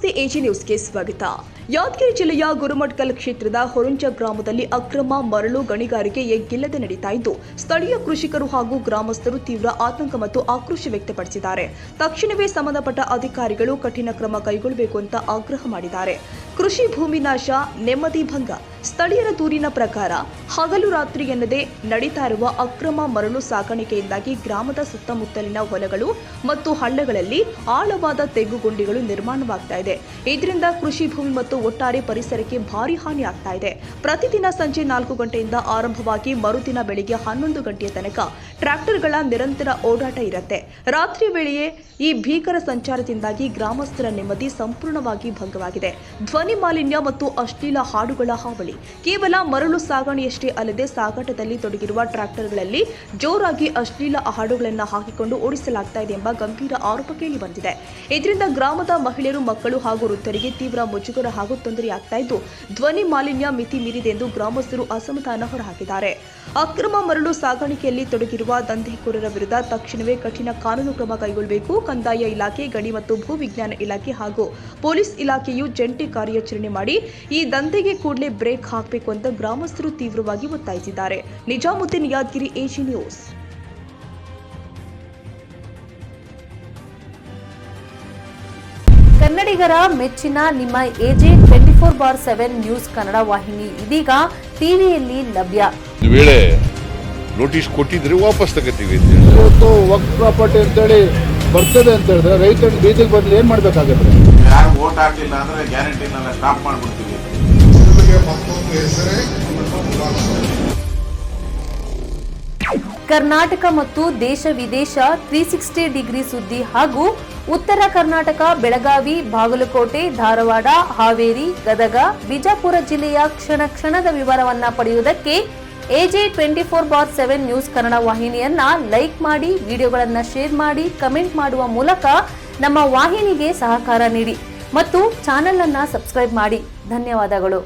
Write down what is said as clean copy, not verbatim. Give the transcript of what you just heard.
ನಮಸ್ತೆ ಎಜಿ ನ್ಯೂಸ್ಗೆ ಸ್ವಾಗತ. ಯಾದಗಿರಿ ಜಿಲ್ಲೆಯ ಗುರುಮಠಕಲ್ ಕ್ಷೇತ್ರದ ಹೊರಂಚ ಗ್ರಾಮದಲ್ಲಿ ಅಕ್ರಮ ಮರಳು ಗಣಿಗಾರಿಕೆ ಎಗ್ಗಿಲ್ಲದೆ ನಡೀತಾ ಇದ್ದು, ಸ್ಥಳೀಯ ಕೃಷಿಕರು ಹಾಗೂ ಗ್ರಾಮಸ್ಥರು ತೀವ್ರ ಆತಂಕ ಮತ್ತು ಆಕ್ರೋಶ ವ್ಯಕ್ತಪಡಿಸಿದ್ದಾರೆ. ತಕ್ಷಣವೇ ಸಂಬಂಧಪಟ್ಟ ಅಧಿಕಾರಿಗಳು ಕಠಿಣ ಕ್ರಮ ಕೈಗೊಳ್ಳಬೇಕು ಅಂತ ಆಗ್ರಹ ಮಾಡಿದ್ದಾರೆ. ಕೃಷಿ ಭೂಮಿ ನಾಶ, ನೆಮ್ಮದಿ ಭಂಗ. ಸ್ಥಳೀಯರ ದೂರಿನ ಪ್ರಕಾರ ಹಗಲು ರಾತ್ರಿ ಎನ್ನದೇ ನಡೀತಾ ಇರುವ ಅಕ್ರಮ ಮರಳು ಸಾಗಾಣಿಕೆಯಿಂದಾಗಿ ಗ್ರಾಮದ ಸುತ್ತಮುತ್ತಲಿನ ಹೊಲಗಳು ಮತ್ತು ಹಳ್ಳಗಳಲ್ಲಿ ಆಳವಾದ ತೆಗ್ಗುಗುಂಡಿಗಳು ನಿರ್ಮಾಣವಾಗ್ತಾ ಇದೆ. ಇದರಿಂದ ಕೃಷಿ ಭೂಮಿ ಮತ್ತು ಒಟ್ಟಾರೆ ಪರಿಸರಕ್ಕೆ ಭಾರಿ ಹಾನಿ ಆಗ್ತಾ ಇದೆ. ಪ್ರತಿದಿನ ಸಂಜೆ 4 ಗಂಟೆಯಿಂದ ಆರಂಭವಾಗಿ ಮರುದಿನ ಬೆಳಿಗ್ಗೆ 11 ಗಂಟೆಯ ತನಕ ಟ್ರ್ಯಾಕ್ಟರ್ಗಳ ನಿರಂತರ ಓಡಾಟ ಇರುತ್ತೆ. ರಾತ್ರಿ ವೇಳೆಯೇ ಈ ಭೀಕರ ಸಂಚಾರದಿಂದಾಗಿ ಗ್ರಾಮಸ್ಥರ ನೆಮ್ಮದಿ ಸಂಪೂರ್ಣವಾಗಿ ಭಂಗವಾಗಿದೆ. ಧ್ವನಿ ಮಾಲಿನ್ಯ ಮತ್ತು ಅಶ್ಲೀಲ ಹಾಡುಗಳ ಹಾವಳಿ. ಕೇವಲ ಮರಳು ಸಾಗಣೆಯಷ್ಟೇ ಅಲ್ಲದೆ ಸಾಗಾಟದಲ್ಲಿ ತೊಡಗಿರುವ ಟ್ರ್ಯಾಕ್ಟರ್ಗಳಲ್ಲಿ ಜೋರಾಗಿ ಅಶ್ಲೀಲ ಹಾಡುಗಳನ್ನು ಹಾಕಿಕೊಂಡು ಓಡಿಸಲಾಗ್ತಾ ಇದೆ ಎಂಬ ಗಂಭೀರ ಆರೋಪ ಕೇಳಿ ಬಂದಿದೆ. ಇದರಿಂದ ಗ್ರಾಮದ ಮಹಿಳೆಯರು, ಮಕ್ಕಳು ಹಾಗೂ ವೃದ್ಧರಿಗೆ ತೀವ್ರ ಮುಜುಗರ ಹಾಗೂ ತೊಂದರೆಯಾಗ್ತಾ ಇದ್ದು, ಧ್ವನಿ ಮಾಲಿನ್ಯ ಮಿತಿ ಮೀರಿದೆ ಎಂದು ಗ್ರಾಮಸ್ಥರು ಅಸಮಾಧಾನ ಹೊರಹಾಕಿದ್ದಾರೆ. ಅಕ್ರಮ ಮರಳು ಸಾಗಾಣಿಕೆಯಲ್ಲಿ ತೊಡಗಿರುವ ದಂಧೆಕೋರರ ವಿರುದ್ಧ ತಕ್ಷಣವೇ ಕಠಿಣ ಕಾನೂನು ಕ್ರಮ ಕೈಗೊಳ್ಳಬೇಕು. ಕಂದಾಯ ಇಲಾಖೆ, ಗಣಿ ಮತ್ತು ಭೂ ವಿಜ್ಞಾನ ಇಲಾಖೆ ಹಾಗೂ ಪೊಲೀಸ್ ಇಲಾಖೆಯು ಜಂಟಿ ಕಾರ್ಯಾಚರಣೆ ಮಾಡಿ ಈ ದಂಧೆಗೆ ಕೂಡಲೇ ಬ್ರೇಕ್ ಹಾಕಬೇಕು ಅಂತ ಗ್ರಾಮಸ್ಥರು ತೀವ್ರವಾಗಿ ಒತ್ತಾಯಿಸಿದ್ದಾರೆ. Nizamuddin, Yadgiri, AG news. ಕನ್ನಡಿಗರ ಮೆಚ್ಚಿನ ನಿಮ್ಮ ಎಜೆ 24/7 ನ್ಯೂಸ್ ಕನ್ನಡ ವಾಹಿನಿ ಇದೀಗ ಟಿವಿಯಲ್ಲಿ ಲಭ್ಯ. ವೇಳೆ ನೋಟಿಸ್ ಕೊಟ್ಟಿದ್ರೆ ವಾಪಸ್ ತಗೋತೀವಿ. ಇವತ್ತು ವಕ್ಫ್ ಪ್ರಾಪರ್ಟಿ ಅಂತೇಳಿ ಬರ್ತದೆ ಅಂತ ಹೇಳಿದ್ರೆ ರೈತರು ಬೀದಿಗೆ ಬಂದು ಏನ್ ಮಾಡ್ಬೇಕಾಗತ್ತೆ? ಯಾರು ವೋಟ್ ಹಾಕಲಿಲ್ಲ ಅಂದ್ರೆ ಗ್ಯಾರಂಟಿನೆಲ್ಲ ಸ್ಟಾಪ್ ಮಾಡ್ಬಿಡ್ತೀವಿ. ಕರ್ನಾಟಕ ಮತ್ತು ದೇಶ ವಿದೇಶ 360 ಡಿಗ್ರಿ ಸುದ್ದಿ ಹಾಗೂ ಉತ್ತರ ಕರ್ನಾಟಕ, ಬೆಳಗಾವಿ, ಬಾಗಲಕೋಟೆ, ಧಾರವಾಡ, ಹಾವೇರಿ, ಗದಗ, ಬಿಜಾಪುರ ಜಿಲ್ಲೆಯ ಕ್ಷಣ ಕ್ಷಣದ ವಿವರವನ್ನ ಪಡೆಯುವುದಕ್ಕೆ ಎಜೆ 24/7 ನ್ಯೂಸ್ ಕನ್ನಡ ವಾಹಿನಿಯನ್ನ ಲೈಕ್ ಮಾಡಿ, ವಿಡಿಯೋಗಳನ್ನ ಶೇರ್ ಮಾಡಿ, ಕಮೆಂಟ್ ಮಾಡುವ ಮೂಲಕ ನಮ್ಮ ವಾಹಿನಿಗೆ ಸಹಕಾರ ನೀಡಿ ಮತ್ತು ಚಾನೆಲ್ ಅನ್ನ ಸಬ್ಸ್ಕ್ರೈಬ್ ಮಾಡಿ. ಧನ್ಯವಾದಗಳು.